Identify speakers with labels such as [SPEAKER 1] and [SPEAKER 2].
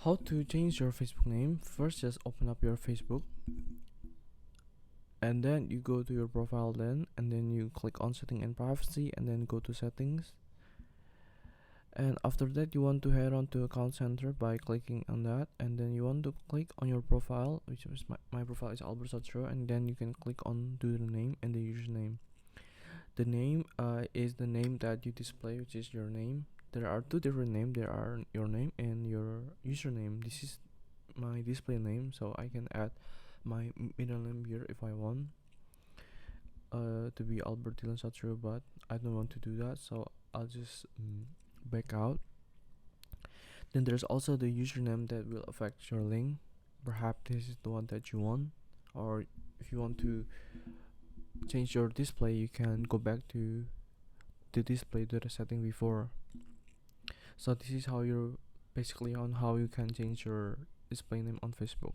[SPEAKER 1] How to change your Facebook name? First, just open up your Facebook, and then you go to your profile, and then you click on setting and privacy, and then go to settings. And after that, you want to head on to account center by clicking on that, and then you want to click on your profile, which is my profile is Albert Satro, and then you can click on do the name and the username. The name is the name that you display, which is your name. There are two different names. There are your name and your username. This is my display name, so I can add my middle name here if I want to be Albert Dylan Satro, but I don't want to do that, so I'll just back out. Then there's also the username that will affect your link. Perhaps this is the one that you want, or if you want to change your display, you can go back to the display to the setting before. So this is how you're basically on how you can change your display name on Facebook.